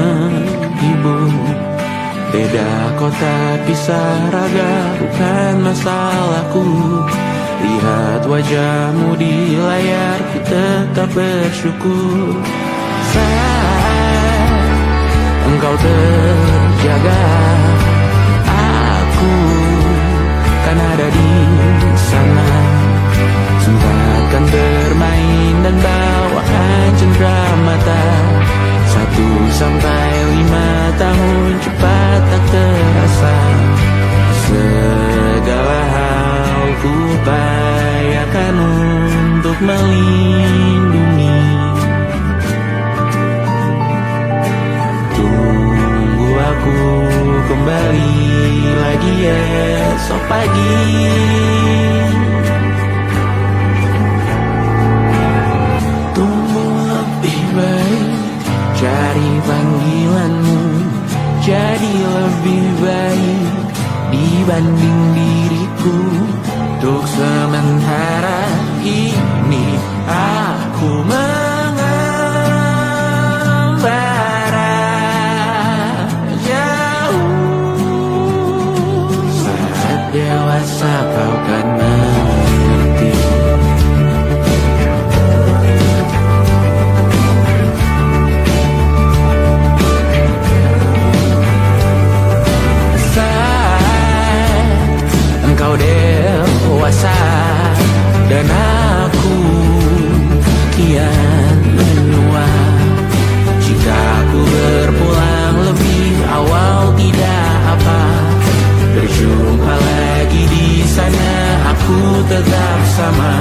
menghibur. Beda kota pisah raga bukan masalahku. Lihat wajahmu di layar, ku tetap bersyukur. Saat engkau terjaga, aku kan ada di sana. Sempatkan bermain dan bawaan cendera mata. 1 sampai 5 tahun cepat tak terasa. Segala hal ku upayakan untuk melindungi. Tunggu aku kembali lagi esok pagi. Tumbuh lebih baik, cari panggilanmu. Jadi lebih baik dibanding diriku. Untuk sementara ini aku mengembara jauh. Saat dewasa kau kan mengerti. Engkau dewasa dan aku kian menua. Jika aku berpulang lebih awal tidak apa. Berjumpa lagi di sana, aku tetap sama.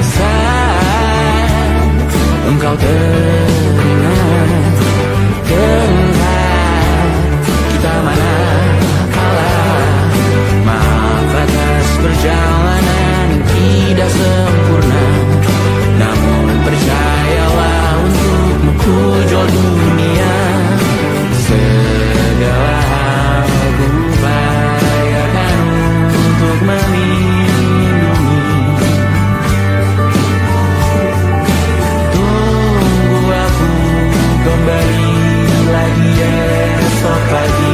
Saat engkau teringat, kita mana atas perjalanan tidak sempurna. Namun percayalah untukmu ku jual dunia. Segala hal ku upayakan untuk melindungi. Tunggu aku kembali lagi esok pagi.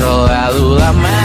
Terlalu lama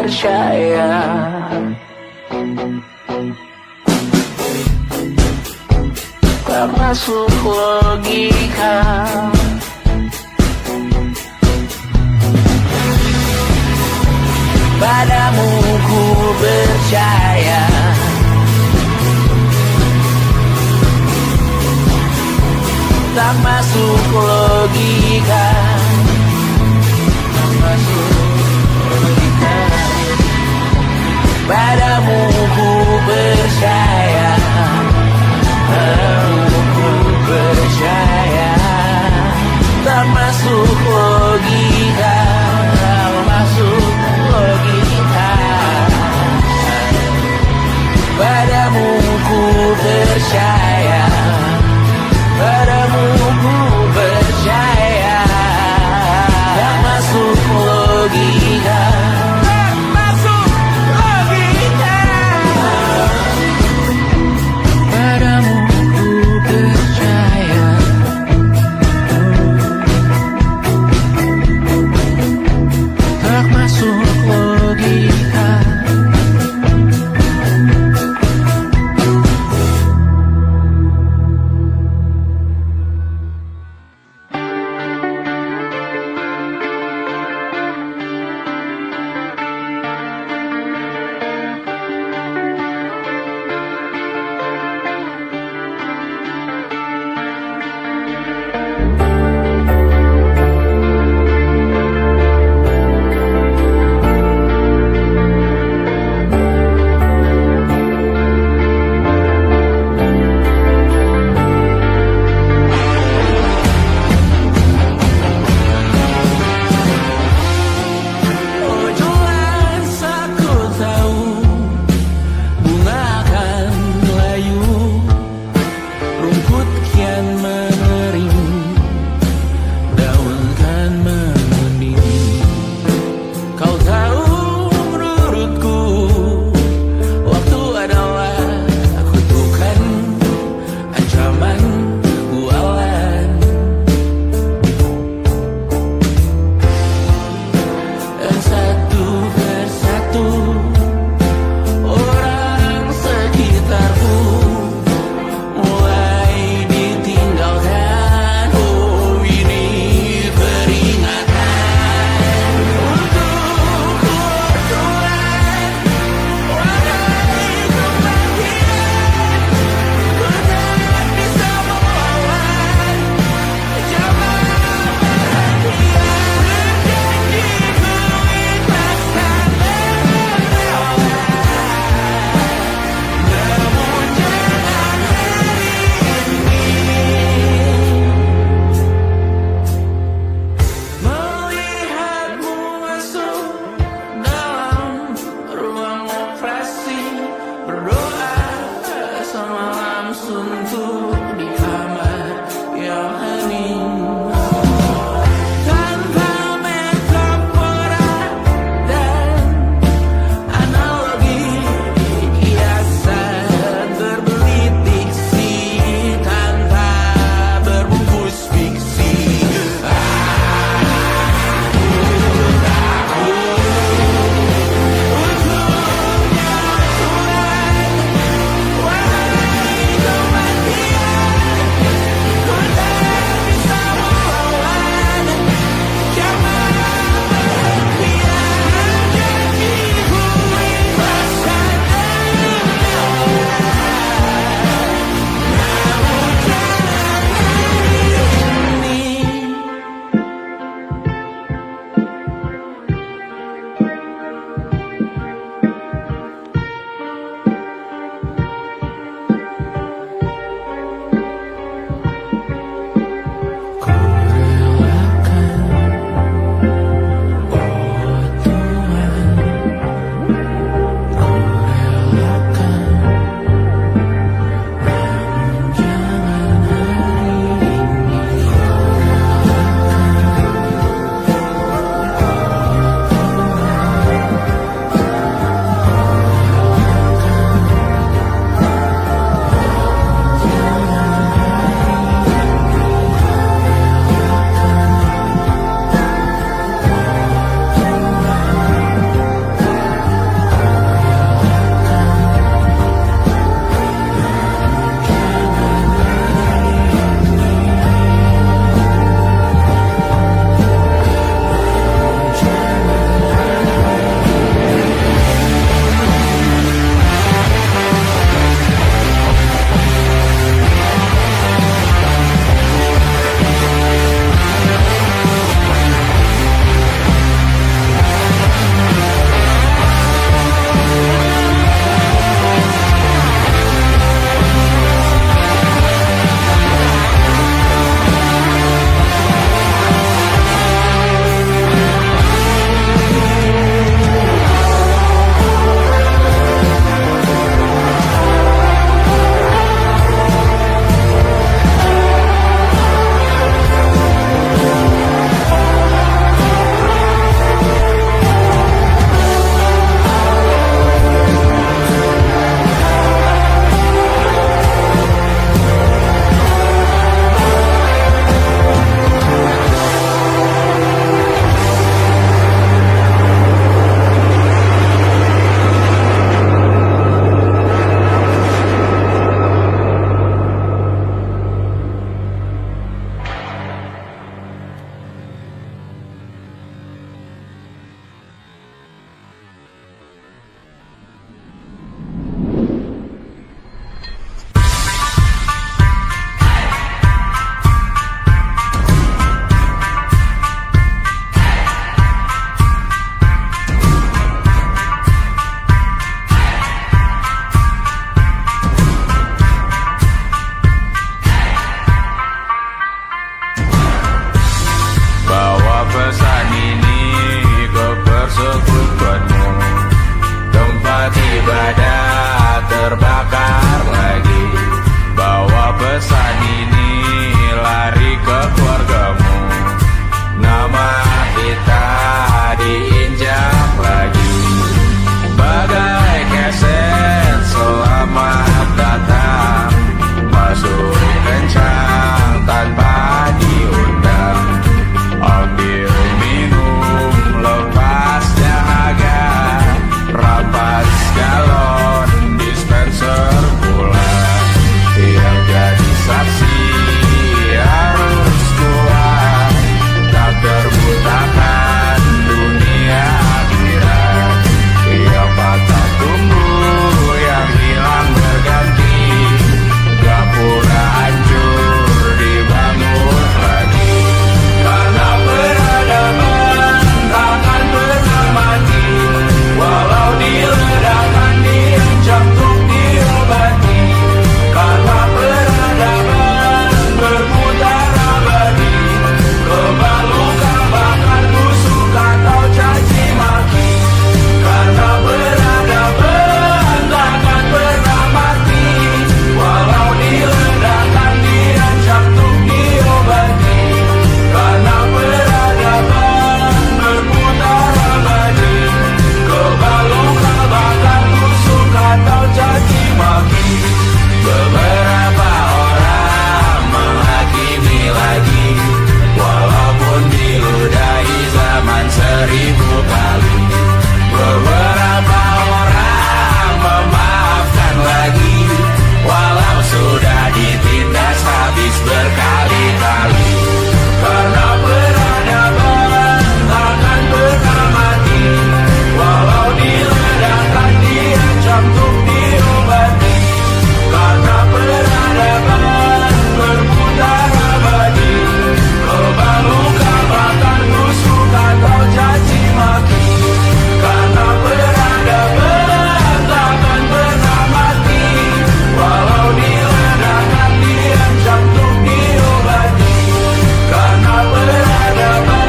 percaya. Tak masuk logika. Padamu ku percaya. Tak masuk logika. Tak masuk logika. Padamu ku percaya. Padamu ku percaya. terbakar lagi. Bawa pesan ini lari ke keluargamu. Nama kita diinjak lagi. Bagai keset selamat datang, masuk kencang tanpa diundang. Ambil minum lepas dahaga, rampas galon dispenser pula. Yang jadi saksi harus kuat, tak terbutakan dunia akhirat. Yang patah tumbuh, yang hilang berganti, gak pura hancur dibangun lagi. Karena peradaban takkan pernah mati, walau diledakkan diancam untuk diobati. Karena peradaban berputar abadi, kebal luka bahkan busuk atau caci maki. Karena peradaban takkan pernah mati, walau diledakkan diancam untuk diobati. Karena peradaban berputar abadi, kebal luka bahkan busuk atau caci maki. Beberapa orang menghakimi lagi, walaupun diludahi zaman 1000 kali. Beberapa orang memaafkan lagi, walau sudah ditindas habis berkali-kali. Karena peradaban takkan pernah mati, walau diledakkan diancam untuk diobati. Karena peradaban berputar abadi, kebal luka bahkan busuk atau caci maki. Karena peradaban takkan pernah mati, walau diledakkan diancam untuk diobati. Karena peradaban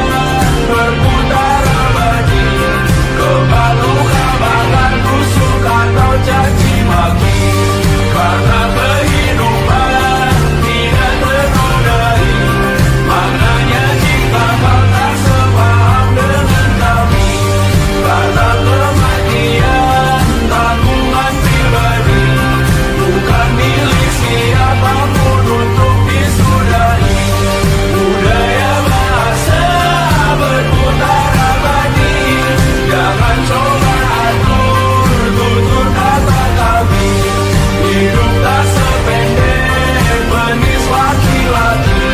berputar abadi, kebal luka bahkan busuk atau caci maki. Karena kehidupan tidak ternodai, maknanya jika kau tak sepaham dengan kami. Karena kematian tanggungan pribadi, bukan milik siapapun untuk disudahi. Budaya bahasa berputar abadi, jangan coba atur tutur kata kami. Hidup tak sependek penis laki-laki,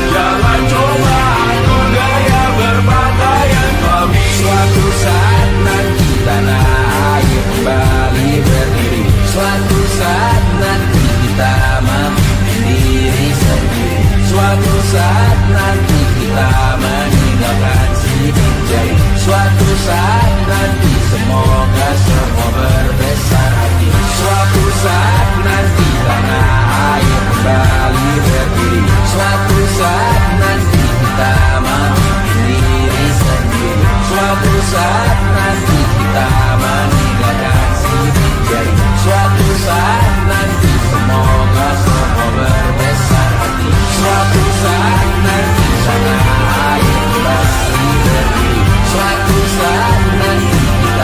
jangan coba atur gaya berpakaian kami. Suatu saat nanti tanah air kembali berdiri, suatu saat nanti kita memimpin diri sendiri. Suatu saat nanti kita meninggalkan sidik jari. Suatu saat nanti semoga semua berbesar hati. Suatu saat nanti tanah air kembali berdiri. Suatu saat nanti kita memimpin diri sendiri. Suatu saat nanti kita meninggalkan sidik jari. Suatu saat nanti semoga semua berbesar hati. Suatu saat nanti tanah air kembali berdiri. Suatu saat nanti kita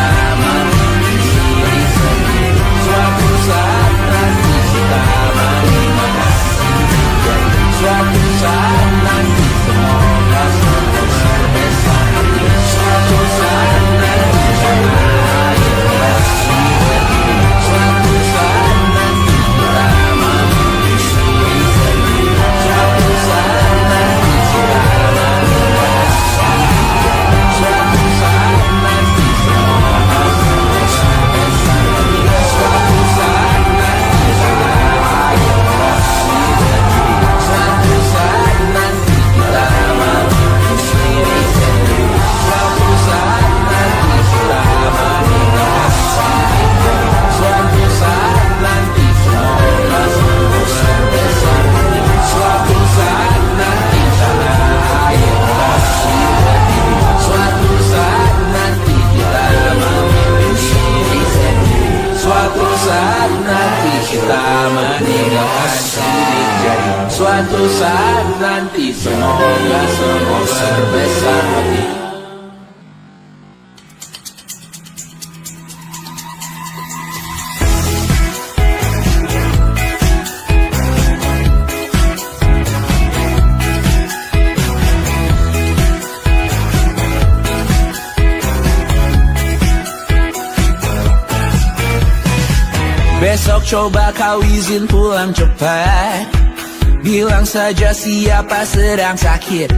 Semoga semua berbesar hati. Besok coba kau izin pulang cepat. Bilang saja siapa sedang sakit.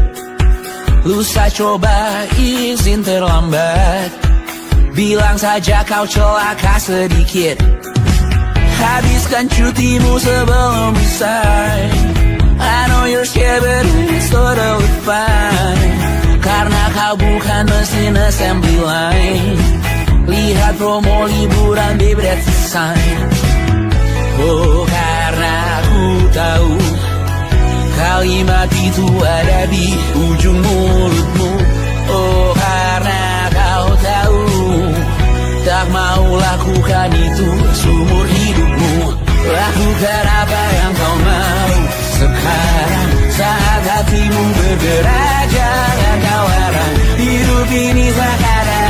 Lusa coba izin terlambat. Bilang saja kau celaka sedikit. Habiskan cutimu sebelum usai. I know you're scared but it's totally fine. Karena kau bukan mesin assembly line. Lihat promo liburan baby that's a sign. Oh karena aku tahu kalimat itu ada di ujung mulutmu. Oh karena kau tahu tak mau lakukan itu seumur hidupmu. Lakukan apa yang kau mau sekarang saat hatimu bergerak. Jangan kau larang, hidup ini tak ada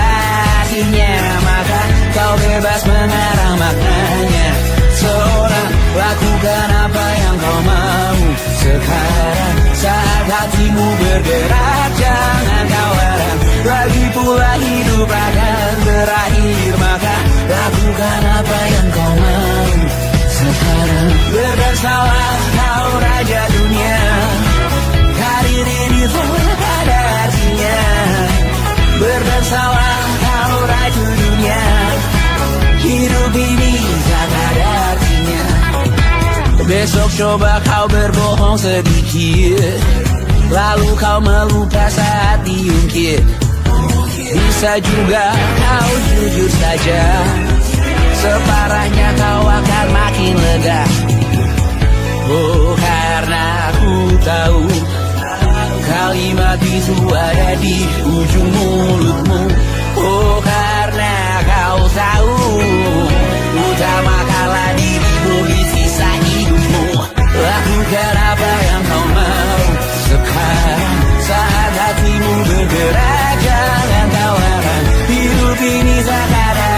artinya, maka kau bebas mengarang maknanya. Seorang lakukan apa yang kau mau sekarang saat hatimu bergerak. Jangan kau larang, lagi pula hidup akan berakhir, maka lakukan apa yang kau mau sekarang. Berdesalah kau raja dunia, karir ini tak ada artinya. Berdesalah kau raja dunia, hidup ini tak ada artinya. Besok coba kau berbohong sedikit, lalu kau melupa saat diungkit. Bisa juga kau jujur saja, separahnya kau akan makin lega. Oh karena aku tahu kalimat itu ada di ujung mulutmu. Oh karena kau tahu utamakanlah dirimu di sisa hidupmu. Lakukan apa yang kau mau sekarang saat hatimu bergerak. Jangan kau larang, hidup ini tak ada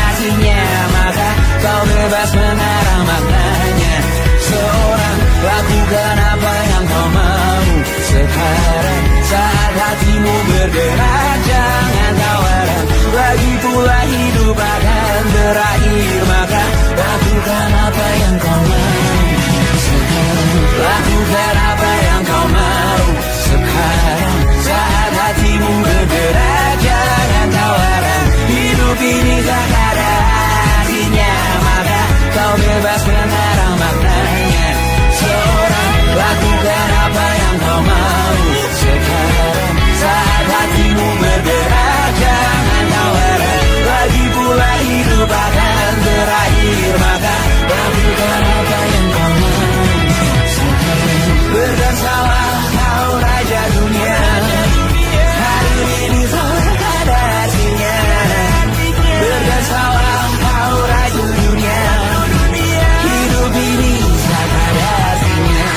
artinya, maka kau bebas mengarang maknanya. Seorang lakukan apa yang kau mau sekarang saat hatimu bergerak. Jangan kau larang, lagi pula hidup akan berakhir, maka lakukan apa yang kau mau sekarang. Lakukan apa yang kau mau sekarang saat hatimu bergerak. Jangan kau larang, hidup ini tak ada artinya, maka kau bebas mengarang maknanya. Seorang lakukan apa yang kau mau sekarang saat hatimu bergerak. Jangan kau larang, lagi pula hidup akan berakhir, maka lakukan apa yang kau mau sekarang. Berdansalah kau raja dunia, hari ini tak ada artinya. Berdansalah kau raja dunia, hidup ini tak ada artinya.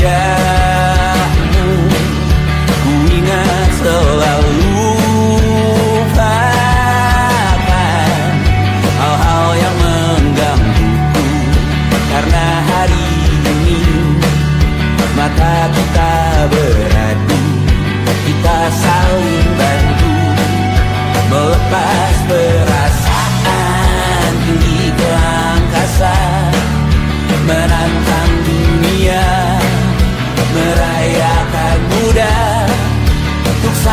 Wajahmu ku ingat selalu, lupakan hal-hal yang menggangguku. Karena hari ini mata kita beradu, kita saling bantu melepas perasaan tinggi ke angkasa, menantang dunia, merayakan muda. Untuk 1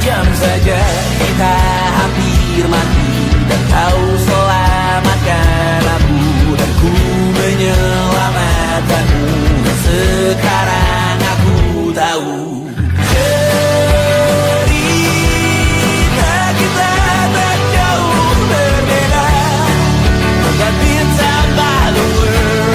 jam saja kita hampir mati, dan kau selamatkan aku, dan ku menyelamatkanmu. Dan sekarang aku tahu cerita kita tak jauh berbeda. God been time by the world.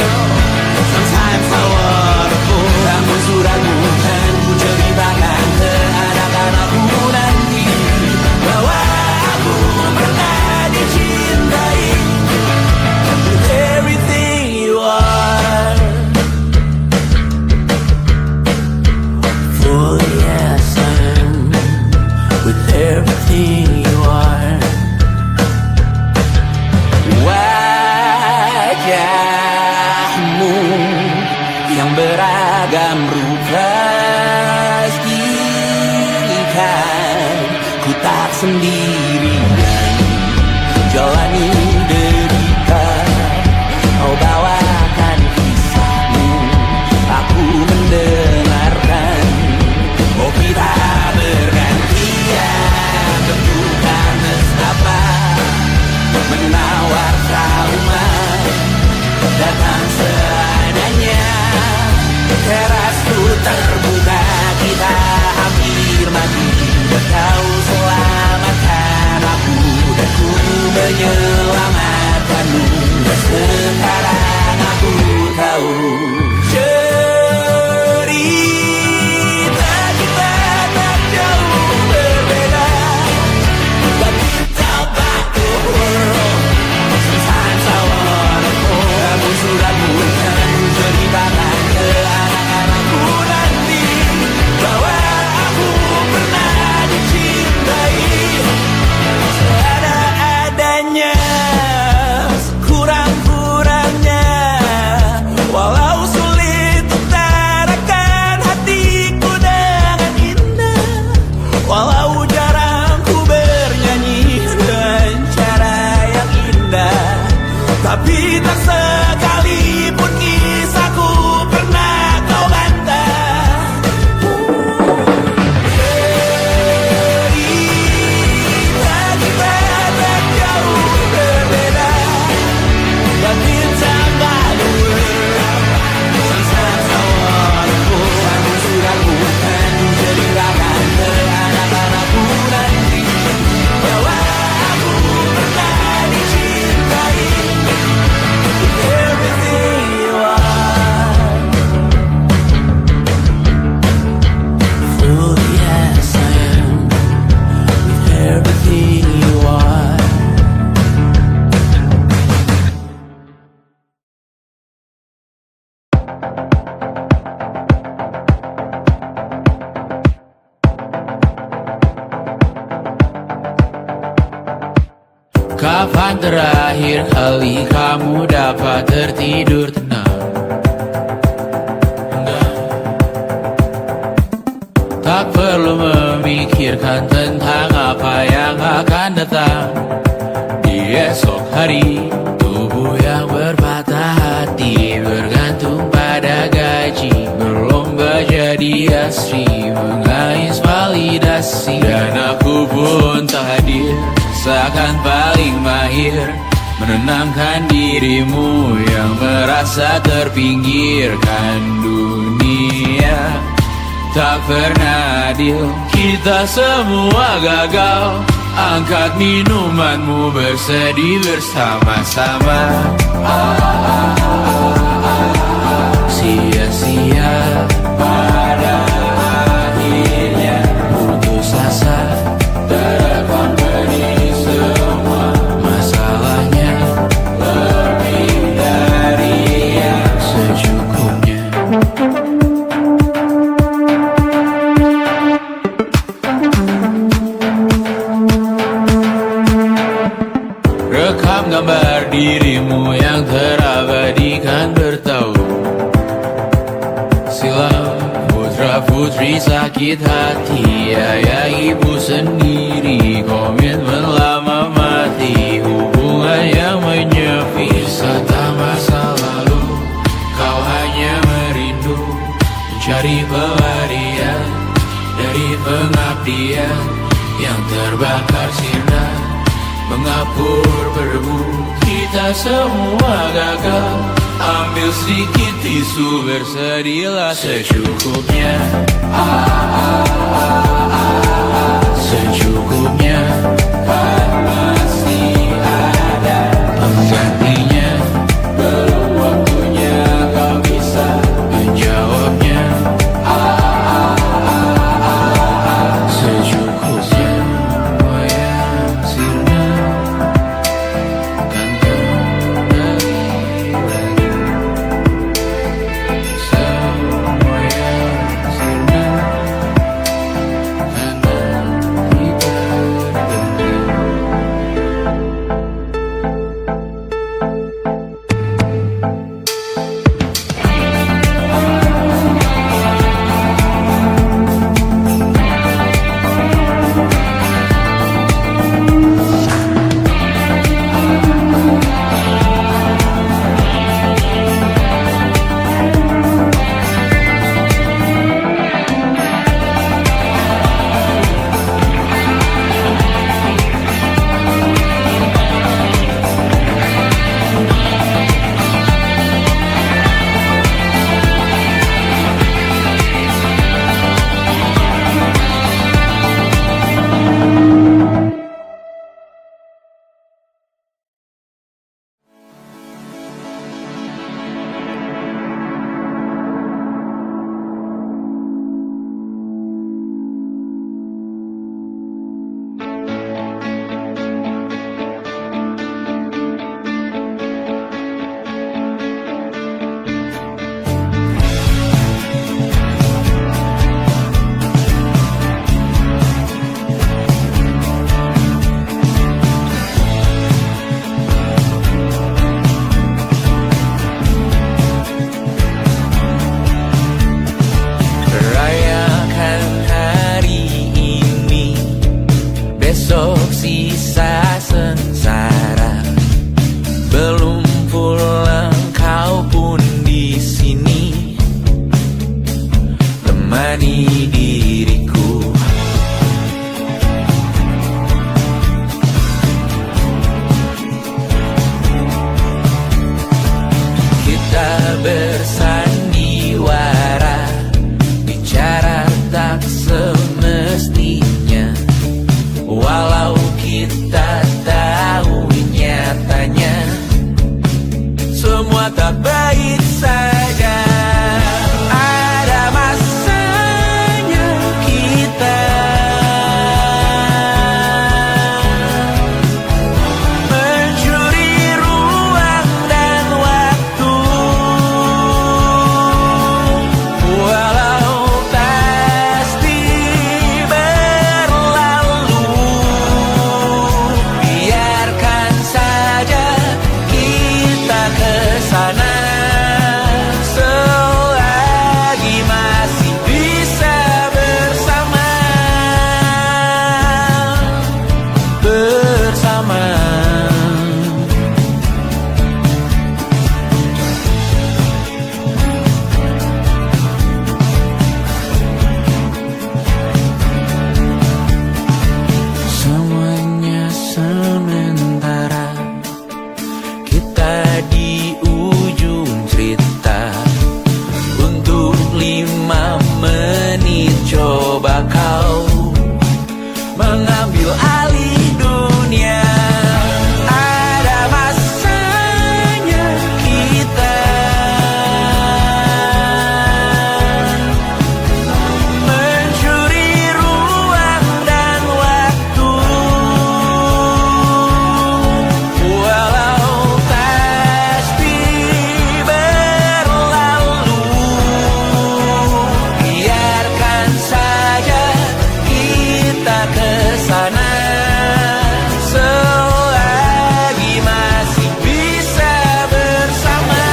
pastikan ku tak sendirian jalani derita. Kau bawakan kisahmu, aku mendengarkan. Oh kita bergantian, tentukan nestapa menawar trauma datang seadanya. Terasku terbuka, kita hampir mati. Kau selamatkan aku dan ku menyelamatkanmu. Dan sekarang aku tahu cerita kita tak jauh berbeda. But tell back the world, sometimes I wanna go. Kamu sudah bukan ceritakan ke anak-anakku nanti bahwa aku pernah dicintai seada-adanya, kurang-kurangnya. Walau sulit utarakan hatiku dengan indah, walau jarang ku bernyanyi dengan cara yang indah, tapi tak sekalipun kisahku pernah kau bantah. Cerita kita tak jauh berbeda, but it's about the world. Sometimes I wanna go. Kamu sudah bukan ceritakan ke anak-anakku nanti bahwa aku pernah dicintai. Everything you are, fully as I am, with everything you are. Kapan terakhir kali kamu dapat tertidur tenang? Enggak. Tak perlu memikirkan tentang apa yang akan datang di esok hari. Tubuh yang berpatah hati bergantung pada gaji, berlomba jadi asri, mengais validasi. Dan aku pun tak hadir, seakan paling mahir menenangkan dirimu yang merasa terpinggirkan dunia. Tak pernah adil, kita semua gagal. Angkat minumanmu, bersedih bersama-sama. Sia-sia pada akhirnya putus asa, terekam benih semua masalahnya, lebih dari yang secukupnya. Rekam gambar dirimu yang terabadikan bertahun silam. Putra-putri sakit hati, ayah ibu sendiri, komitmen lama mati, hubungan yang menyepi. Wisata masa lalu, kau hanya merindu mencari pelarian dari pengabdian yang terbakar sirna, mengapur berdebu. Kita semua gagal, ambil sedikit tisu, bersedihlah secukupnya. Secukupnya, kan masih ada penggantinya. Belum waktunya kau bisa menjawabnya. Secukupnya, yang sirna kan kembali lagi. Semua yang sirna menemani diriku. Kita bersandiwara, bicara tak semestinya, walau kita tahu nyatanya semua tak baik saja. Ada masanya kita mencuri ruang dan waktu, walau pasti berlalu. Biarkan saja kita kesana selagi masih bisa bersama. Semuanya sementara, kita di ujung cerita. Untuk 5 menit coba kau mengambil alih dunia. Ada masanya kita mencuri ruang dan waktu, walau pasti berlalu. Biarkan saja kita kesana selagi masih bisa bersama.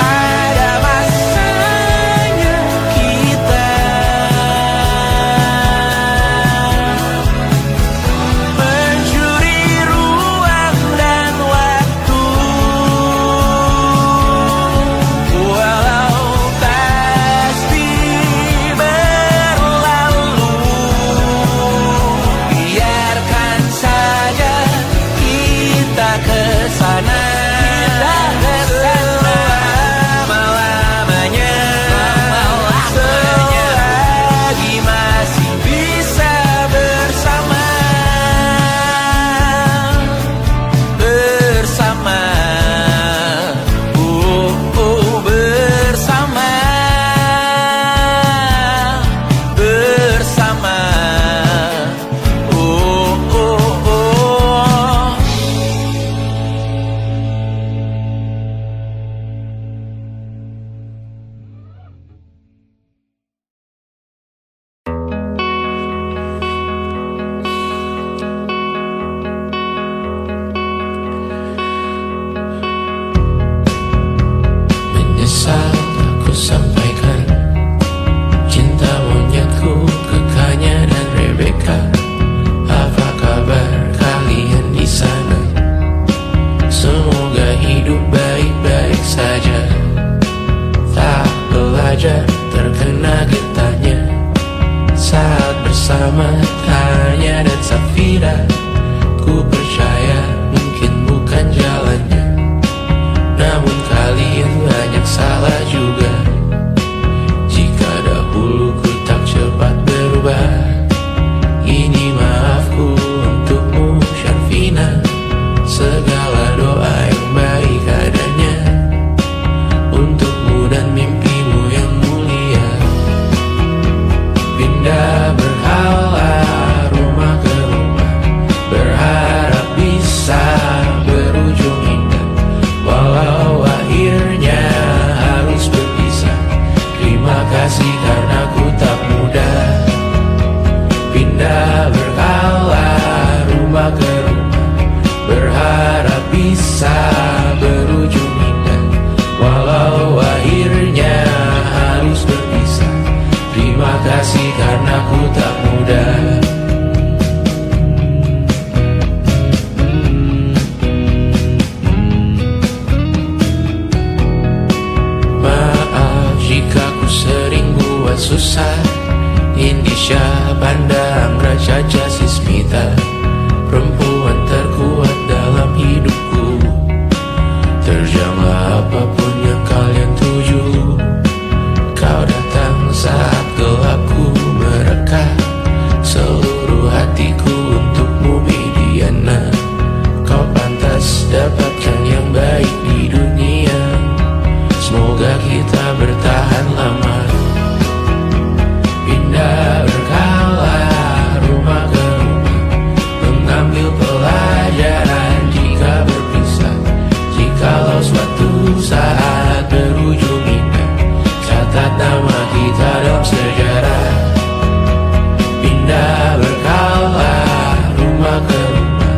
Ada masanya kita mencuri ruang dan waktu, walau pasti berlalu. Biarkan saja kita kesana selama-lamanya, selagi masih bisa bersama. Bersama, bersama, bersama, oh. Menyesal aku sampaikan cinta monyetku ke Kanya dan Rebecca. Apa kabar kalian di sana? Semoga hidup baik-baik saja. Tak belajar terkena getahnya saat bersama Tanya dan Safira. Ku percaya mungkin bukan jalannya, namun kalian banyak salah juga. Jika dahulu ku tak cepat berubah, ini maafku untukmu Syarfina. Segala doa yang baik adanya untukmu dan mimpimu yang mulia. Pindah berhala rumah ke rumah, susah. Indonesia pandang Raja Jasismita, perempuan terkuat dalam hidupku. Terjanglah apapun yang kalian tuju. Kau datang saat gelapku mereka, seluruh hatiku untukmu Mediana. Kau pantas dapatkan yang baik di dunia. Semoga kita bertahan lama. Pindah berkala rumah ke rumah, mengambil pelajaran jika berpisah. Jikalau suatu saat berujung indah, catat nama kita dalam sejarah. Pindah berkala rumah ke rumah,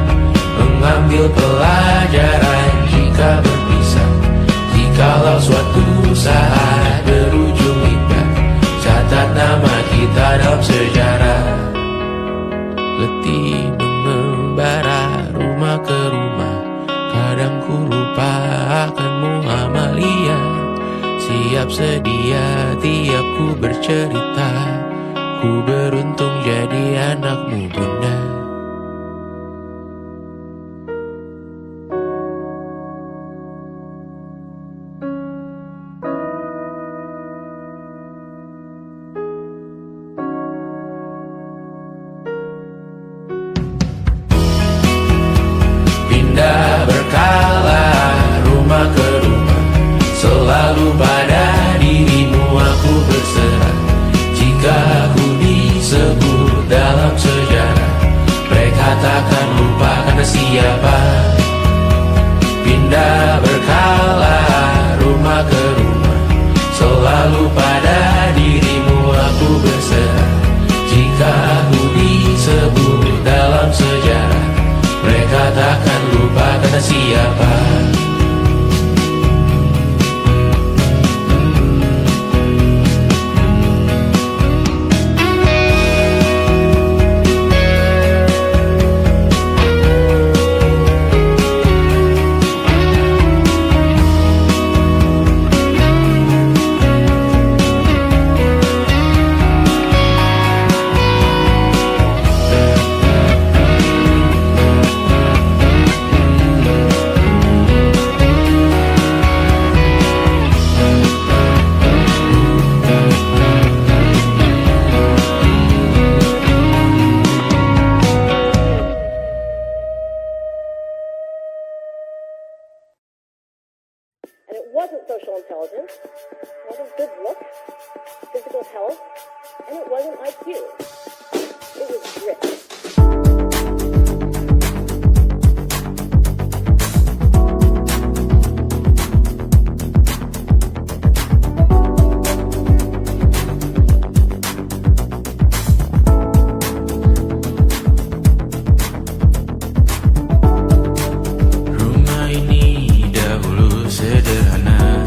mengambil pelajaran jika berpisah. Jikalau suatu saat berujung indah, catat nama kita dalam sejarah. Letih mengembara rumah ke rumah, kadang ku lupa akanmu Amalia. Siap sedia tiap ku bercerita, ku beruntung jadi anakmu bunda. Pindah berkala rumah ke rumah, selalu pada dirimu aku berserah. Jika aku disebut dalam sejarah, mereka takkan lupa karena siapa. Pindah berkala rumah ke rumah, selalu pada dirimu aku berserah. Jika aku disebut dalam sejarah, mereka takkan lupa karena siapa. And it wasn't social intelligence, it wasn't good looks, physical health, and it wasn't IQ. It was grit. Rumah ini dahulu sederhana,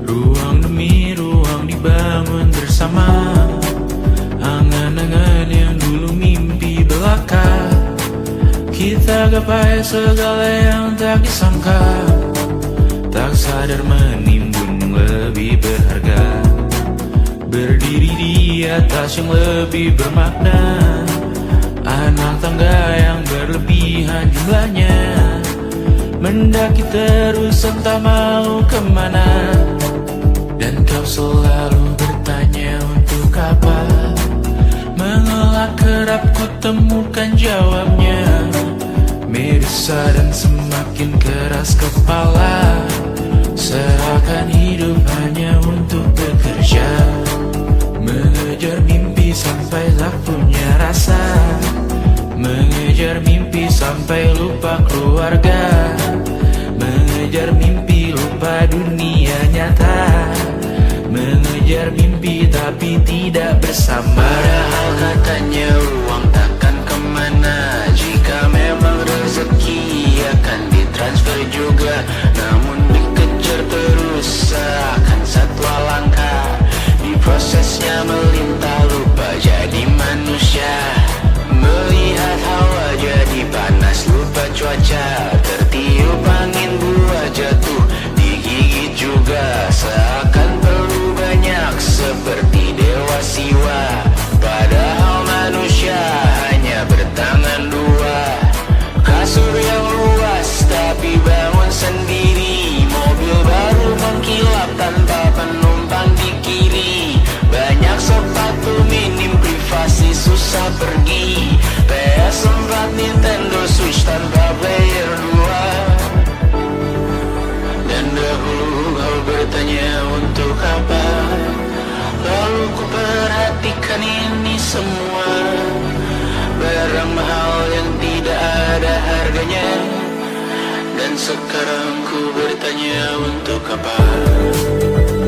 ruang demi ruang dibangun bersama. Angan-angan yang dulu mimpi belaka, kita gapai segala yang tak disangka. Tak sadar menimbun lebih berharga, berdiri di atas yang lebih bermakna. Anak tangga yang berlebihan jumlahnya, mendaki terus entah mau kemana. Dan kau selalu bertanya untuk apa, mengelak kerap ku temukan jawabnya. Meresah dan semakin keras kepala, seakan hidup hanya untuk bekerja. Mengejar mimpi sampai tak punya rasa, mengejar mimpi sampai lupa keluarga, mengejar mimpi lupa dunia nyata, mengejar mimpi tapi tidak bersama. Padahal katanya uang takkan kemana, jika memang rezeki akan ditransfer juga. Namun dikejar terus seakan satwa langka, di prosesnya melintah lupa jadi manusia. Melihat hawa jadi panas lupa cuaca, sekarang ku bertanya untuk apa?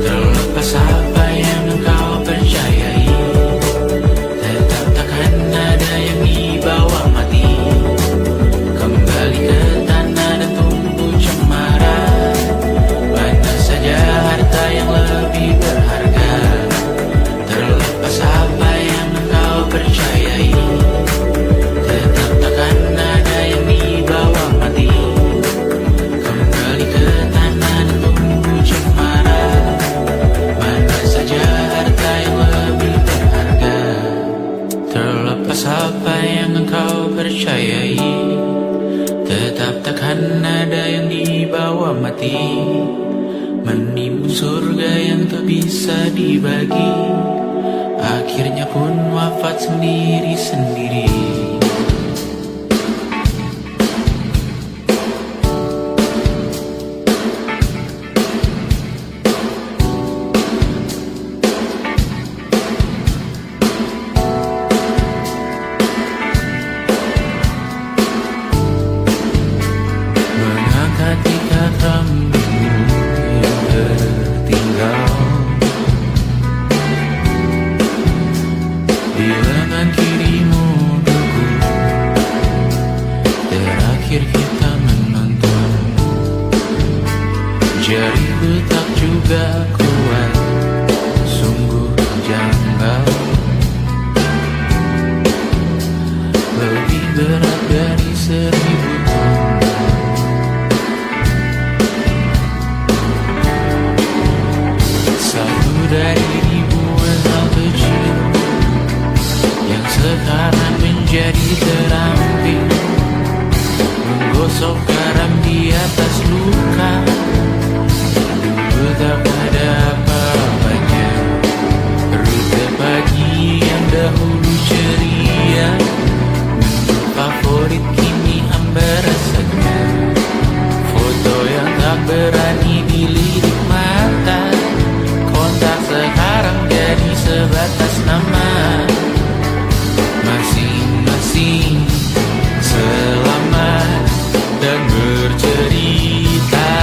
Terlepas apa yang engkau percayai, tetap takkan ada yang dibawa mati. Kembali ke tanah dan tumbuh cemara. Mana saja harta yang lebih berharga. Terlepas apa yang engkau percayai, tetap takkan ada yang dibawa mati. Kembali ke tanah dan tumbuh cemara. Mana saja harta yang lebih berharga. Terlepas apa yang engkau percayai, tetap takkan ada yang dibawa mati. Menimbun surga yang tak bisa dibagi, akhirnya pun wafat sendiri-sendiri. Mengangkat ikat rambutmu yang tertinggal di lengan kirimu dulu. Terakhir kita menonton, jariku tak juga kuat, sungguh janggal. Lebih berat dari 1000 ton. Satu dari ribuan hal kecil yang sekarang menjadi terampil, menggosok garam di atas luka. Dulu tak ada apa-apanya, rute pagi yang dahulu ceria, menu favorit kini hambar rasanya. Foto yang tak berani dilirik mata, kontak sekarang jadi sebatas nama. Masing-masing selamat dan bercerita,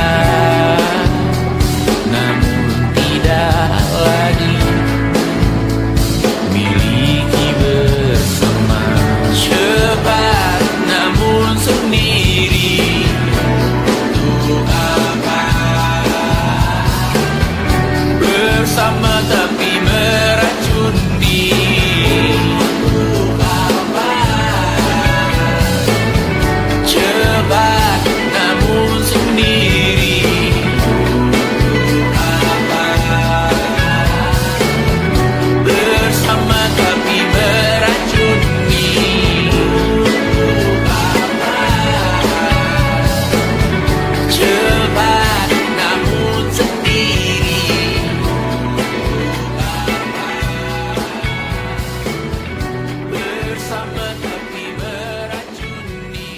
namun tidak lagi miliki bersama. Cepat namun sendiri, untuk apa? Bersama tapi meracun diri, untuk apa? Cepat namun sendiri, untuk apa? Bersama tapi meracun diri, untuk apa? Cepat namun sendiri, bersama tapi meracuni.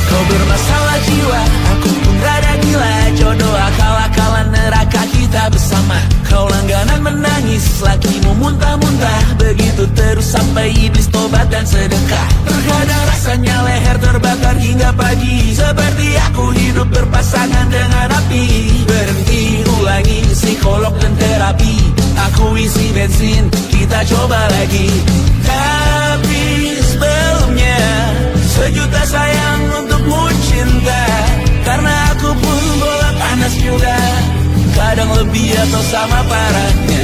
Kau bermasalah jiwa, aku pun rada gila. Jodoh akal-akalan neraka kita bersama. Kau langganan menangis, lakimu muntah-muntah. Begitu terus sampai iblis tobat dan sedekah. Terkadang rasanya leher terbakar hingga pagi, seperti aku hidup berpasangan dengan api. Berhenti, ulangi psikolog dan terapi. Aku isi bensin, kita coba lagi. Tapi sebelumnya, sejuta sayang untukmu cinta. Karena aku pun bola panas juga, kadang lebih atau sama parahnya.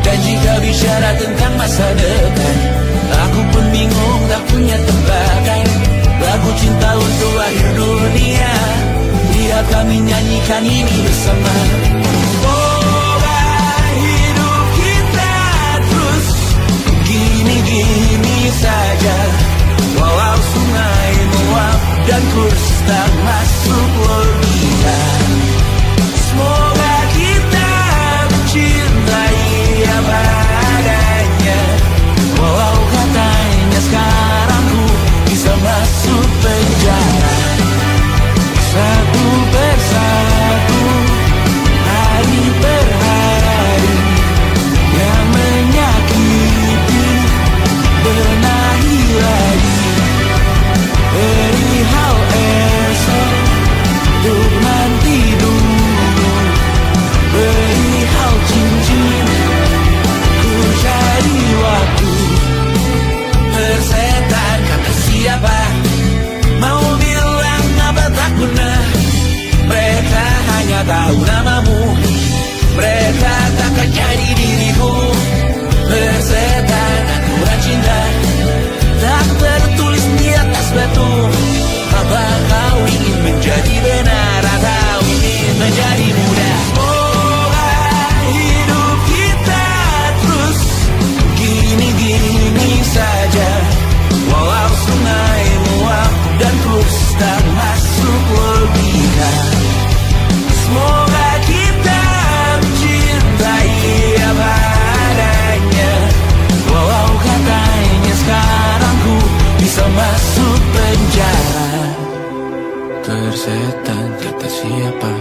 Dan jika bicara tentang masa depan, aku pun bingung tak punya tebakan. Lagu cinta untuk akhir dunia, biar kami nyanyikan ini bersama. Semoga hidup kita terus gini-gini Walau sungai meluap dan terus tak masuk logika. Semoga kita mencintai apa adanya. Walau katanya sekarang ku bisa masuk penjara. Tersetan kata siapa,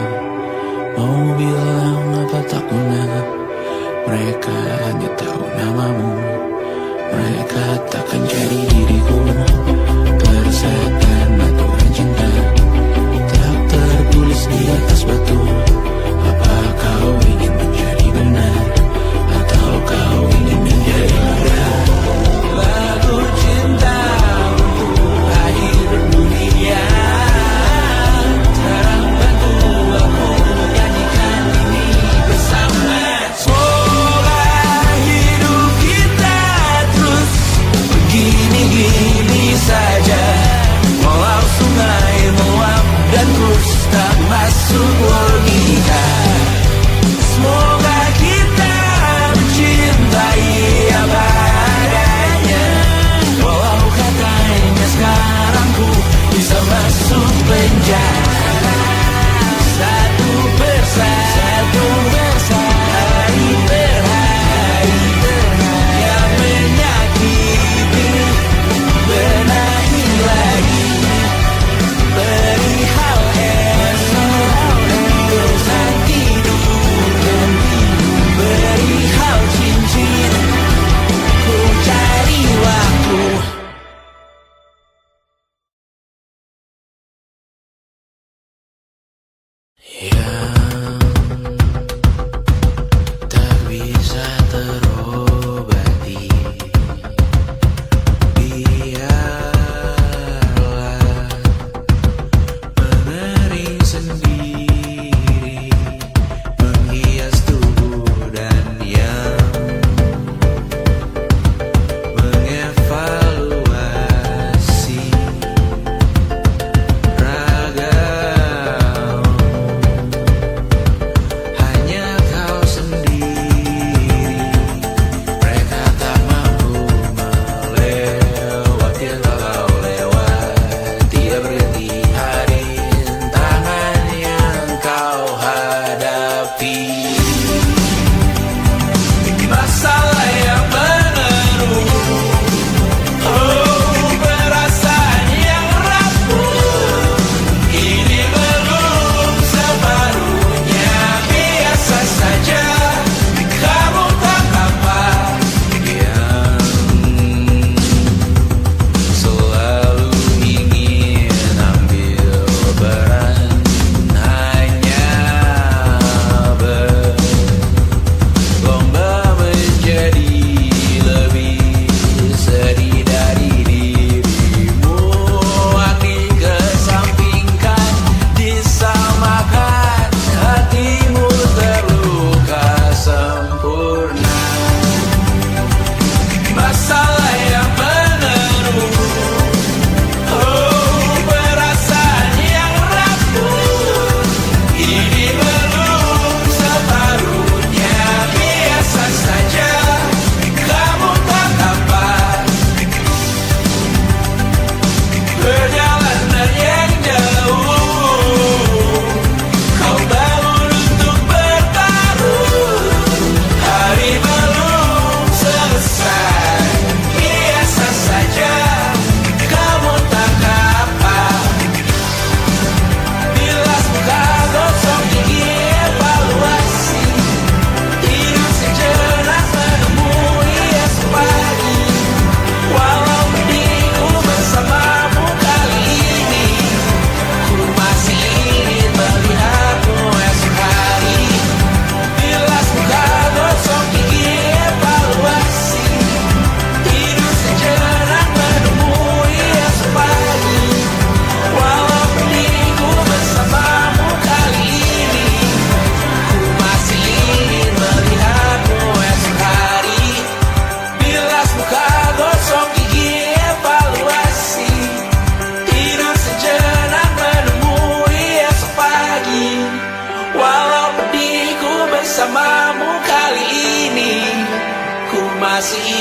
mau bilang apa tak guna. Mereka hanya tahu namamu, mereka takkan jadi diriku. Tersetan aturan cinta tak tertulis di atas batu. Apa kau ingin menjadi benar, atau kau ingin menjadi mudah? Lagu cinta untuk akhir dunia, sekarang bantu aku nyanyikan ini bersama. Semoga hidup kita terus begini.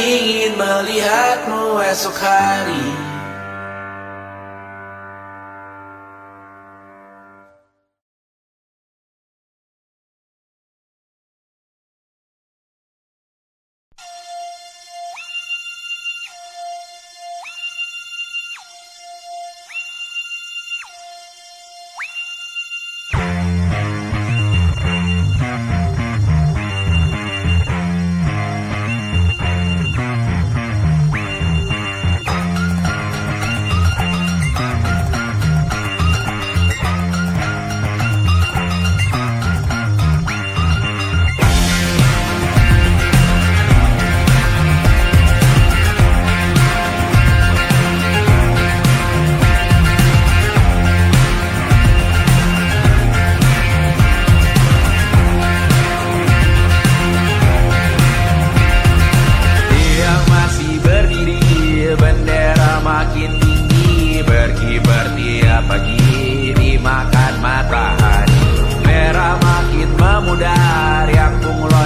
ingin melihatmu esok hari.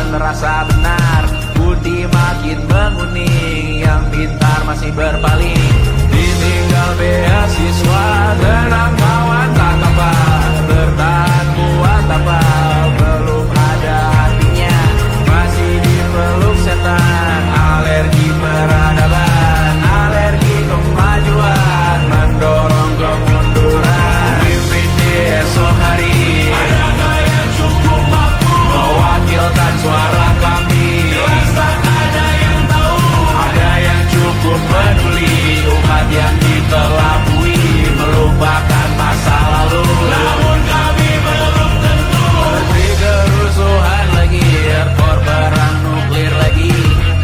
Merasa benar, putih makin menguning, yang pintar masih berpaling. Ditinggal beasiswa, tenang kawan tak kabar, bertahan kuat tapal, belum ada artinya, masih dipeluk setan. Alergi peradaban, alergi kemajuan, mendorong kemunduran. Mimpin di esok hari, adakah yang cukup mampu mewakilkan suara kami? Jelas tak ada yang tahu, ada yang cukup peduli, umat yang dikelabui, melupakan masa lalu. Namun kami belum tentu seperti kerusuhan lagi, error perang nuklir lagi.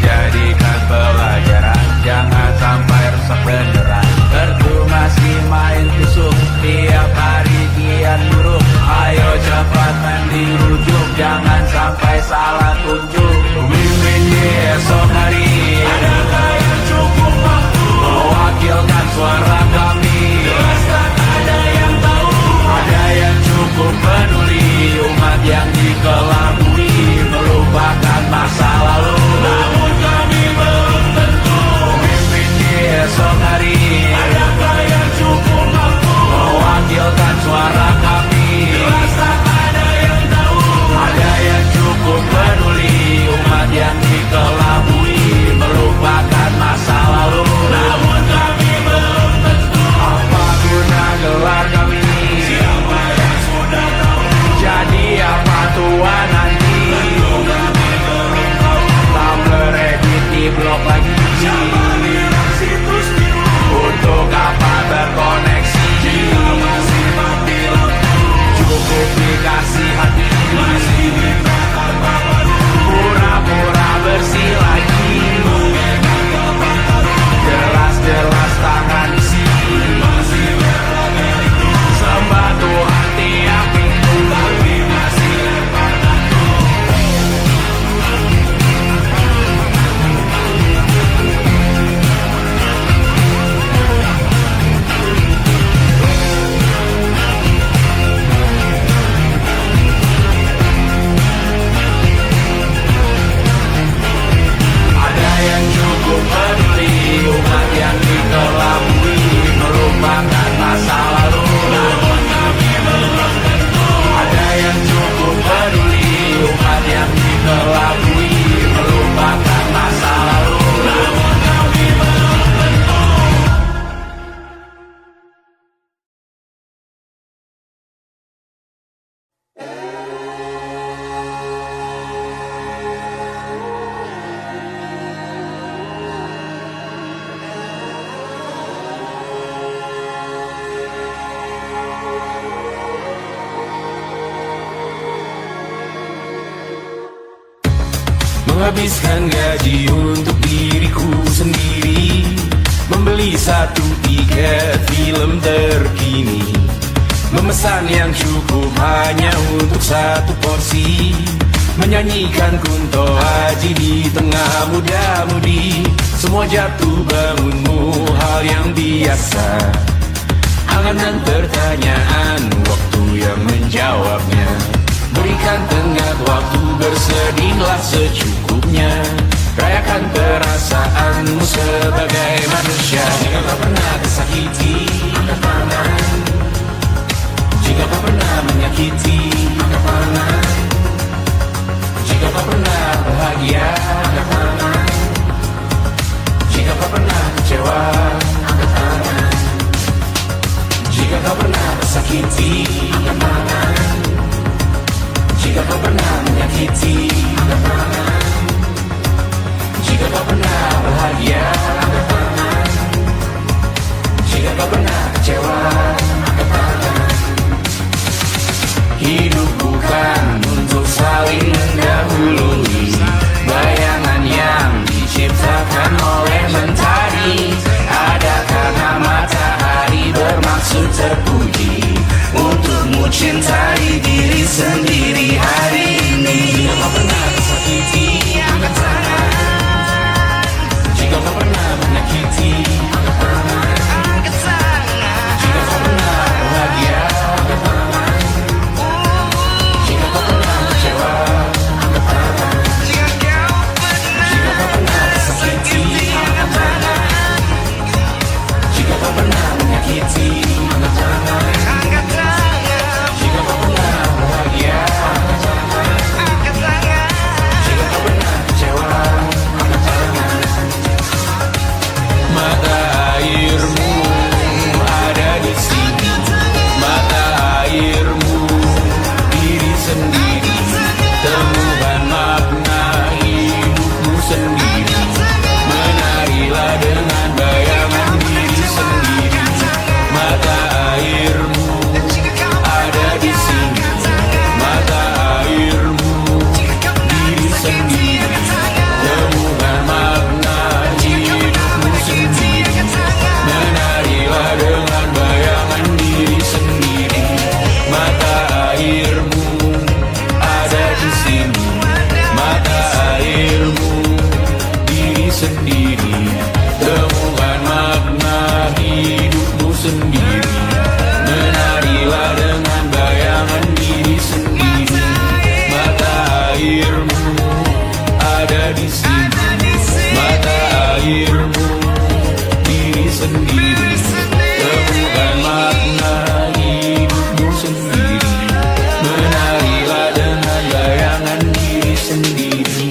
Jadikan pelajaran, jangan sampai rusak beneran. Erdu masih main tusuk, tiap hari kian buruk. Ayo cepat mandi rujuk, jangan sampai salah tunjuk. Mimpin di esok hari, adakah yang cukup mampu mewakilkan suara kami? Jelas tak ada yang tahu, ada yang cukup peduli, umat yang dikelabui, melupakan masa lalu. Namun kami belum tentu mimpin di esok hari, adakah yang cukup mampu mewakilkan suara kami? Jelas tak ada yang tahu, ada yang cukup peduli, umat yang dikelabui, melupakan masa lalu. Namun kami belum tentu apa guna gelar kami. Siapa yang sudah tahu, jadi apa tua nanti? Tentu kami belum tahu, tak beredit di blog lagi. Siapa bilang situs biru, untuk apa terkoneksi? Jika masih mati lampu, cukup dikasih hati, masih mintakan baru, pura-pura bersih lagi. Jelas-jelas tangan isi, masih berlagak, sembah Tuhan tiap minggu, tapi masih lempar batu. Ada yang cukup peduli, umat yang dikelabui, melupakan masa lalu. Namun kami belum tentu, ada yang cukup peduli, umat yang dikelabui, melupakan masa lalu. Namun kami belum tentu. Menghabiskan gaji untuk diriku sendiri, membeli satu tiket film terkini, memesan yang cukup hanya untuk satu porsi, menyanyikan Kunto Aji di tengah muda-mudi. Semua jatuh bangunmu hal yang biasa, angan dan pertanyaan, waktu yang menjawabnya. Berikan tenggat waktu, bersedihlah secukupnya. Rayakan perasaanmu sebagai manusia. Jika kau pernah tersakiti, angkat tangan. Jika kau pernah menyakiti, angkat tangan. Jika kau pernah bahagia, angkat tangan. Jika kau pernah kecewa, angkat tangan. Jika kau pernah tersakiti, angkat tangan. Jika kau pernah menyakiti, angkat tangan. Jika kau pernah bahagia, angkat tangan. Jika kau pernah kecewa, angkat tangan. Hidup bukan untuk saling mendahului bayangan yang diciptakan oleh mentari. Ada karena matahari bermaksud terpuji untukmu cintai diri sendiri hari ini. Jika kau pernah tersakiti, angkat tangan. Jika kau pernah menyakiti, angkat tangan. Jika kau pernah bahagia, angkat tangan. Jika kau pernah kecewa, angkat tangan. Jika kau pernah tersakiti, angkat tangan. Jika kau pernah menyakiti, angkat tangan. Jika kau pernah bahagia, angkat tangan. Jika kau pernah kecewa, angkat tangan. Mata airmu ada di sini. Mata airmu diri sendiri. Temukan makna hidupmu sendiri. Menarilah dengan bayangan diri sendiri. Mata airmu ada di sini. Mata airmu diri sendiri. Temukan makna hidupmu sendiri. Menarilah dengan bayangan diri sendiri. Mata airmu ada di sini. Mata airmu diri sendiri. Temukan makna hidupmu sendiri. Menarilah dengan bayangan diri sendiri. Mata airmu ada di sini. Mata airmu diri sendiri. Temukan makna hidupmu sendiri. Menarilah dengan bayangan diri sendiri.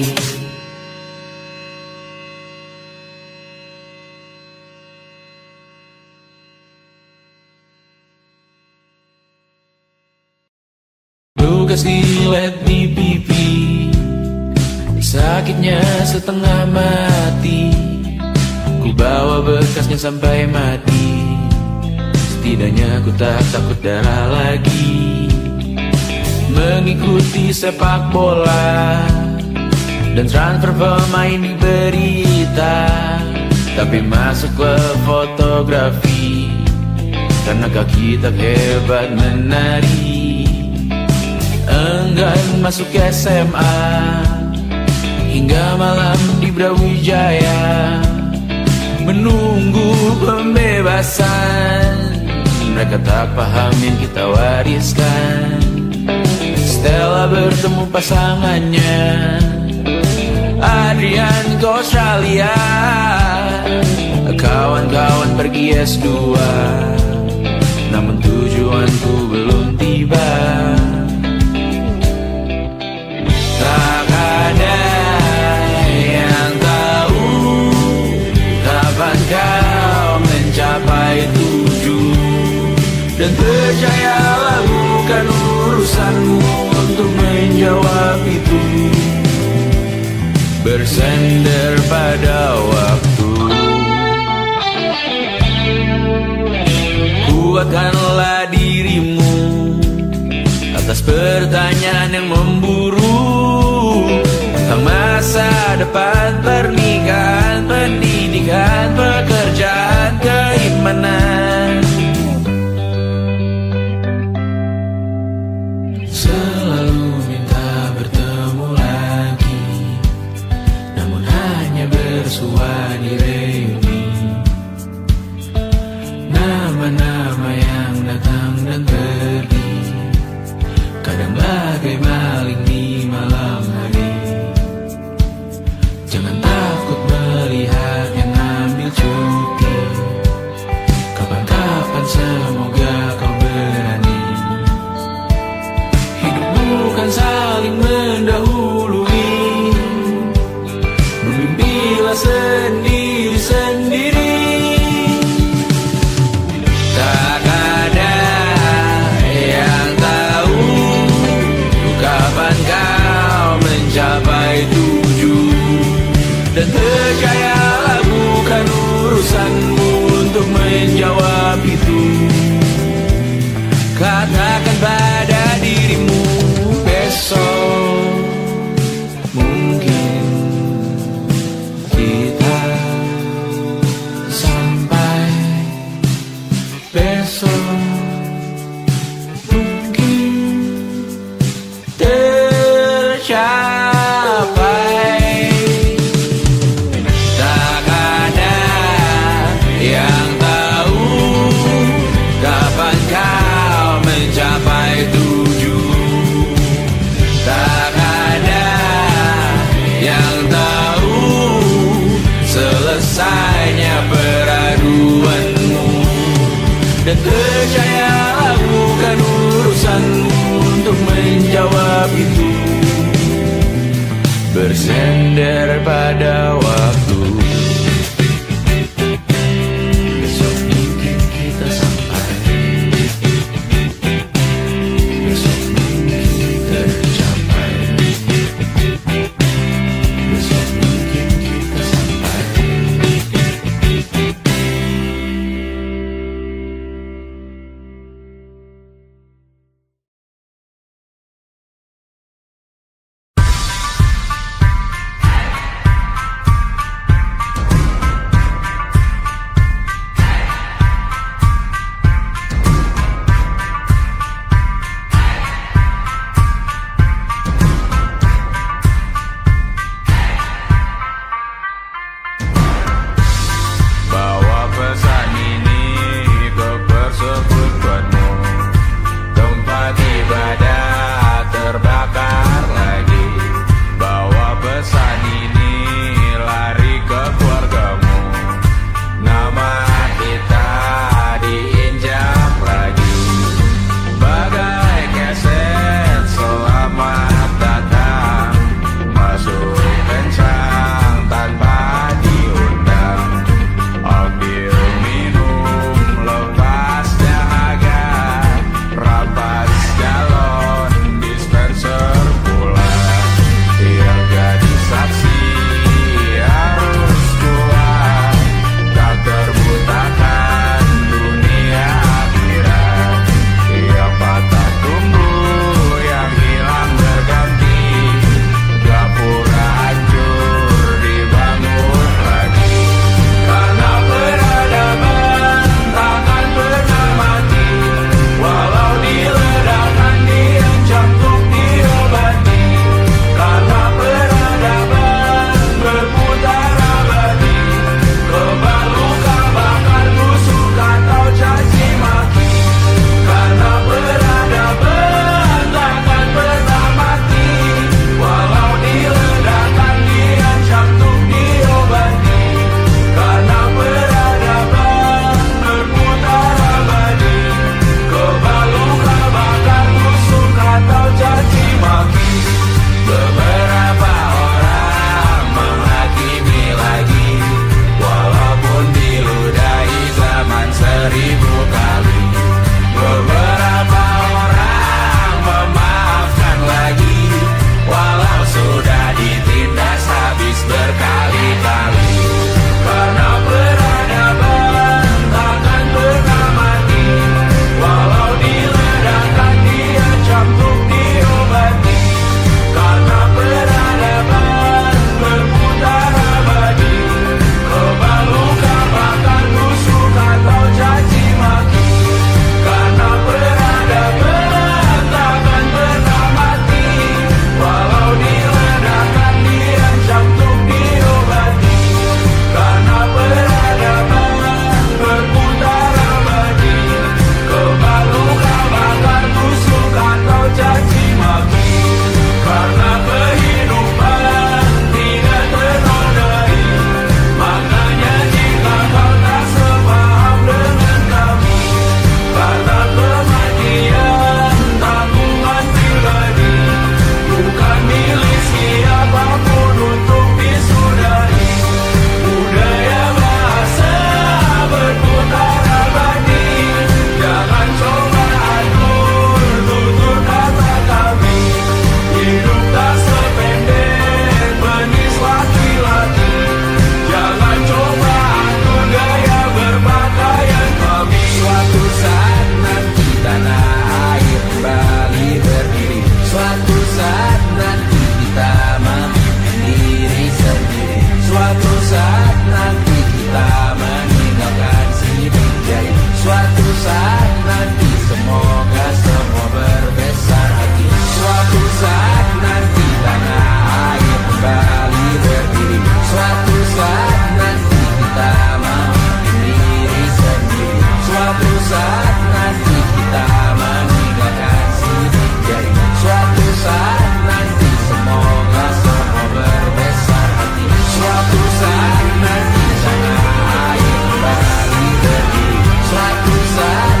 Lukas dilet di pipi, sakitnya setengah mati. Ku bawa bekasnya sampai mati. Setidaknya ku tak takut darah lagi. Mengikuti sepak bola dan transfer pemain di berita. Tapi masuk ke fotografi karena kaki tak hebat menari. Enggan masuk SMA hingga malam di Brawijaya menunggu pembebasan. Mereka tak paham yang kita wariskan. Stella bertemu pasangannya Adrian ke Australia. Kawan-kawan pergi S2, namun tujuanku belum tiba. Tak ada yang tahu kapan kau mencapai tujuan. Dan percayalah bukan urusanmu untuk menjawab itu. Bersender pada waktu. Kuatkanlah dirimu atas pertanyaan yang memburu tentang masa depan, pernikahan, pendidikan, pekerjaan, keimanan. Selalu minta bertemu lagi, namun hanya bersua di reuni. Nama-nama yang datang dan pergi, kadang bagai maling di malam hari. Jangan menjawab itu. Katakan pada dirimu besok mungkin kita sampai, besok mungkin tercapai. Tak ada yang tahu kapan kau mencapai tujuan. Tak ada yang tahu selesainya peraduanmu. Dan percayalah bukan urusanmu untuk menjawab itu. Bersender pada waktu. Besok mungkin kita sampai, besok mungkin tercapai, besok mungkin kita sampai. Bawa pesan ini ke persekutuanmu. Tempat ibadah terbakar lagi. Bawa pesan ini lari ke keluargamu. Nama kita diinjak lagi. Bagai keset selamat datang, masuk kencang tanpa diundang. Ambil minum lepas dahaga, rampas galon dispenser pula. Yang jadi saksi harus kuat, tak terbutakan dunia akhirat. Yang patah tumbuh, yang hilang berganti, gapura hancur dibangun lagi. Karena peradaban takkan pernah mati, walau diledakkan, diancam untuk diobati. Karena peradaban berputar abadi, kebal luka bakar busuk atau caci maki. Karena peradaban takkan pernah mati, walau diledakkan, diancam untuk diobati. Karena peradaban berputar abadi, kebal luka bakar busuk atau caci maki. Beberapa orang menghakimi lagi, walaupun diludahi zaman 1000 kali. Beberapa orang memaafkan lagi, walau sudah ditindas habis berkali-kali. Karena peradaban takkan pernah mati, walau diledakkan, diancam untuk diobati. Karena peradaban berputar abadi, kebal luka bakar busuk atau caci saat nanti semoga semua berbesar hati. Suatu saat nanti tanah air kembali berdiri. Suatu saat nanti kita memimpin diri sendiri. Suatu saat nanti kita meninggalkan sidik jari. Suatu saat nanti semoga semua berbesar hati. Suatu saat nanti tanah air kembali berdiri. Suatu saat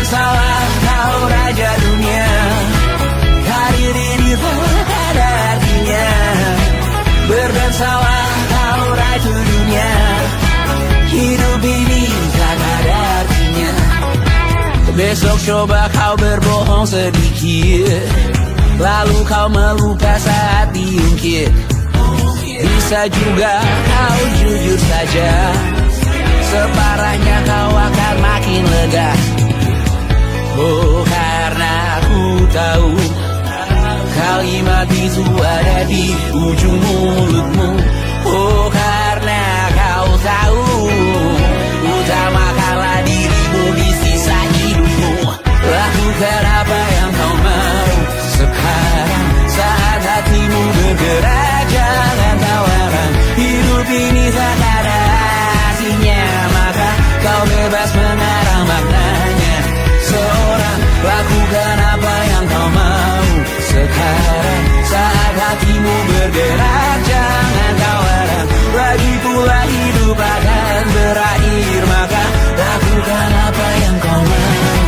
bersalah kau raja dunia. Karir ini tak ada artinya. Berdansalah kau ratu dunia. Hidup ini tak ada artinya. Besok coba kau berbohong sedikit, lalu kau melupa saat diungkit. Bisa juga kau jujur saja, separahnya kau akan makin lega. Oh, karena aku tahu kalimat itu ada di ujung mulutmu. Oh, karena kau tahu utamakanlah dirimu di sisa hidupmu. Lakukan apa yang kau mau sekarang, saat hatimu bergerak. Jangan tawaran, hidup ini tak ada artinya, maka kau bebas mengarang maknanya. Seorang, lakukan apa yang kau mau sekarang, saat hatimu bergerak. Jangan tawaran, lagi pula hidup akan berakhir, maka lakukan apa yang kau mau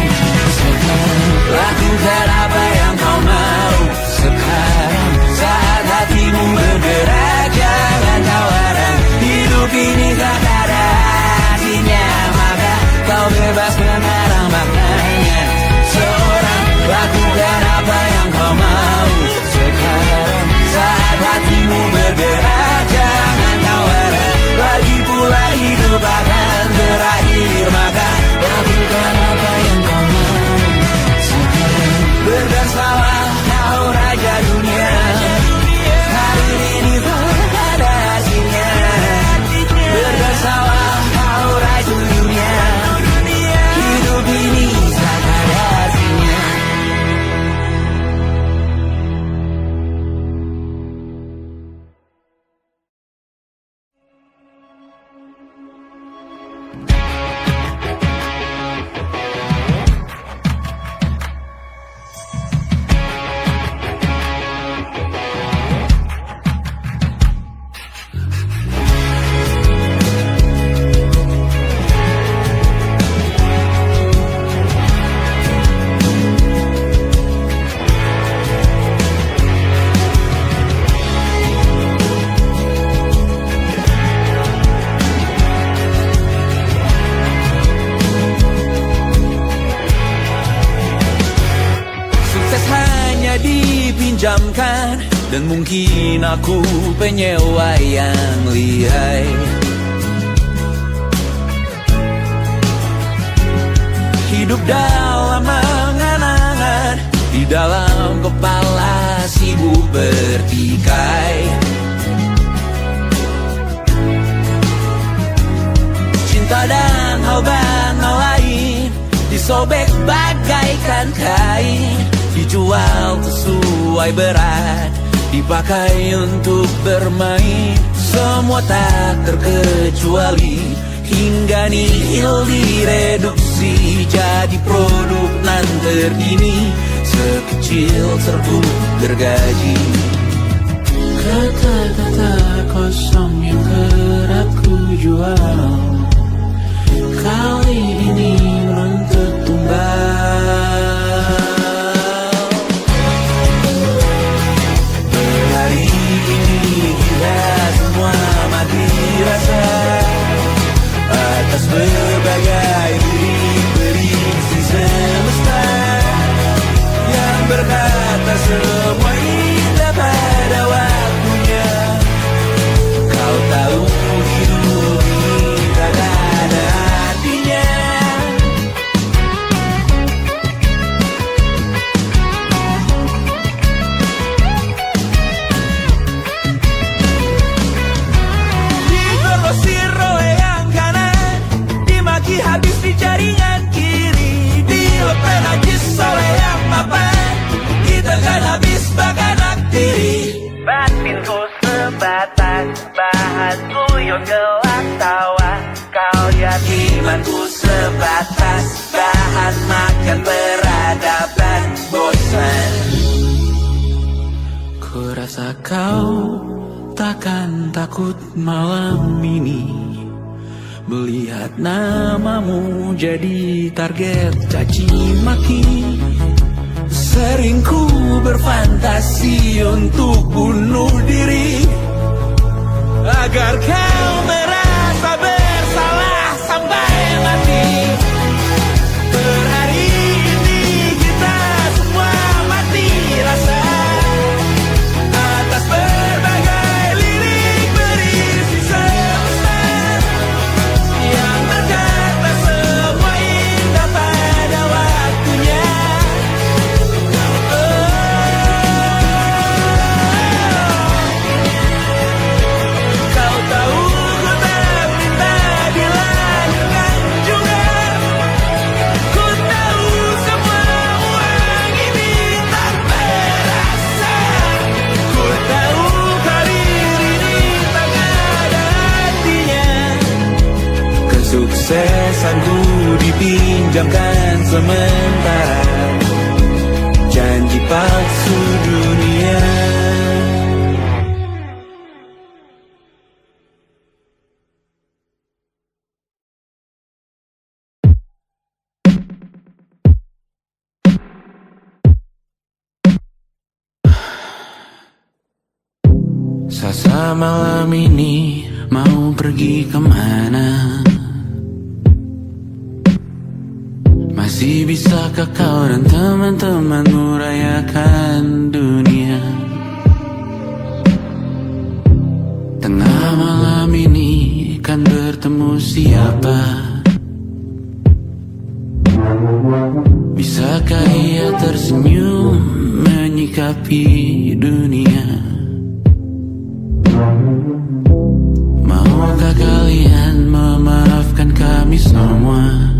sekarang. Lakukan apa yang kau mau sekarang, saat hatimu bergerak. Jangan tawaran, hidup ini tak ada artinya, maka kau bebas mengarang maknanya. Seorang, lakukan apa yang kau mau sekarang, saat hatimu bergerak. Jangan tawaran, lagi pula hidup akan berakhir, maka lakukan apa yang kau mau sekarang. Berdansalah kau raja dunia. Hari ini tak ada artinya. Berdansalah kau raja dunia. Hidup ini tak ada artinya. Dipinjamkan, dan mungkin aku penyewa yang lihai. Hidup dalam angan-angan, di dalam kepala sibuk bertikai. Cinta dan hal lain disobek bagaikan kain, dijual sesuai berat, dipakai untuk bermain. Semua tak terkecuali, hingga nihil direduksi jadi produk nan terkini, sekecil serbuk gergaji. Kata-kata kosong yang kerap ku jual, kali ini menuntut tumbal. Hari ini kita semua mati rasa atas berbagai beri semesta yang berkata semua indah pada waktunya. Kau tahu hidup ini tak ada artinya. Digrosir oleh yang kanan, dimaki habis di jaringan kiri, dilepeh najis oleh yang mapan, kita kan habis bakanak diri. Batinku sebatas bahan guyon gelap tawa, kau jadi imanku sebatas bahan makan peradaban bosan. Ku rasa kau takkan takut malam ini Melihat namamu jadi target caci maki. Sering ku berfantasi untuk bunuh diri agar kau merasa bersalah sampai mati. Per hari ini kita semua mati rasa atas berbagai lirik berisi semesta yang berkata semua indah pada waktunya. Kau tahu ku tak minta dilahirkan juga. Ku tahu semua uang ini tak berasa. Ku tahu karir ini tak ada artinya. Kesuksesanku dipinjamkan sementara, janji palsu dunia. Sasa malam ini mau pergi kemana? Masih bisakah kau dan teman-temanmu rayakan dunia? Tengah malam ini kan bertemu siapa? Bisakah ia tersenyum menyikapi dunia? Maukah kalian memaafkan kami semua?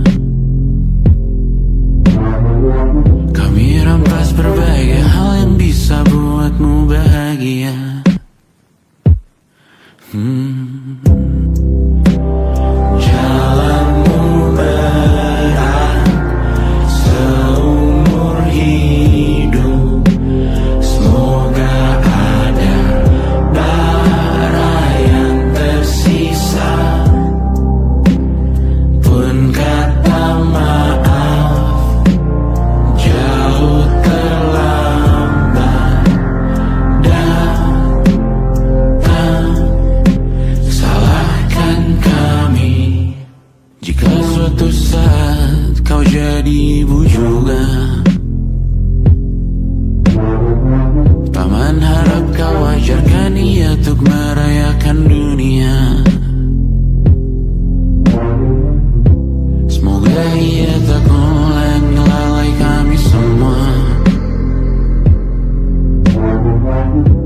Kami rampas berbagai hal yang bisa buatmu bahagia. Jalanmu berat seumur hidup. Semoga ada bara yang tersisa. Pun kata maaf jauh terlambat datang. Salahkan kami jika suatu saat kau jadi ibu juga. Paman harap kau ajarkan ia untuk merayakan dunia. Semoga ia tak ulangi lalai kami semua.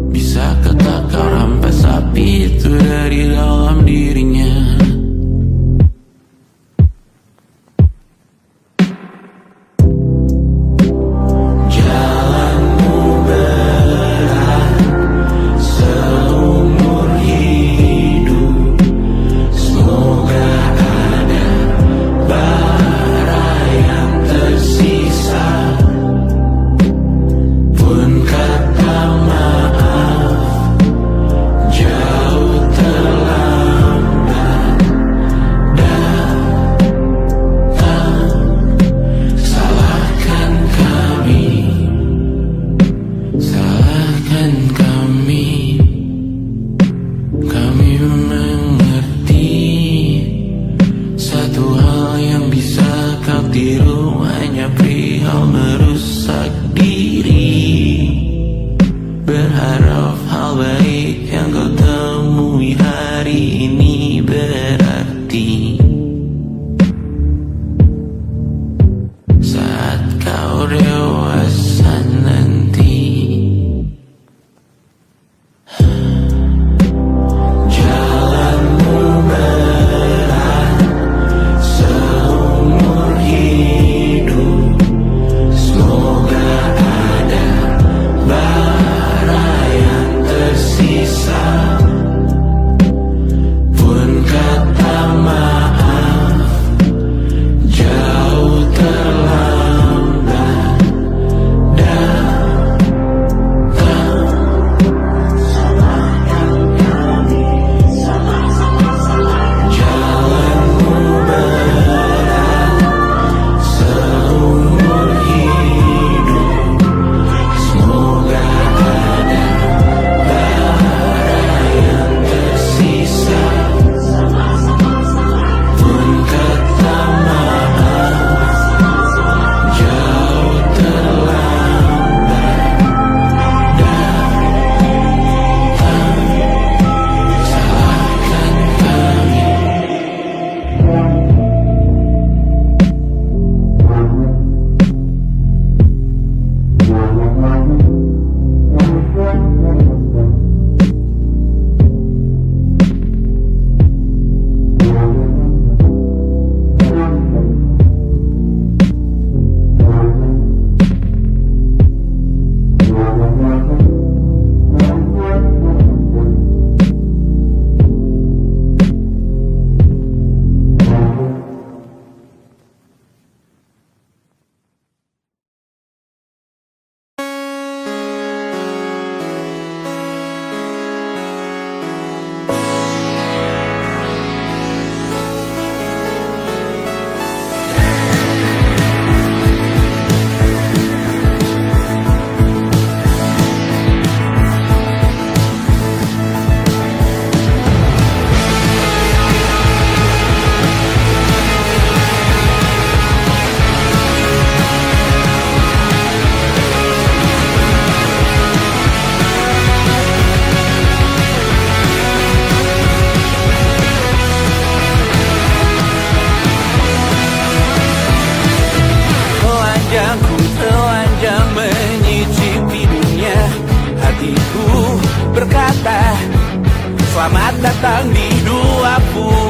Bisakah tak kau rampas api itu dari dalam dirinya? Jalanmu berat seumur hidup. Semoga ada bara yang tersisa. Pun kata maaf jauh terlambat datang. Salahkan kami, salahkan kami. Kami mengerti satu hal yang bisa kau tiru hanya perihal merusak diri. Berharap hal baik yang kau temui hari ini berarti saat kau dewasa nanti. Jalanmu berat seumur hidup. Semoga ada bara yang tersisa. Pun kata maaf jauh terlambat Selamat datang di 20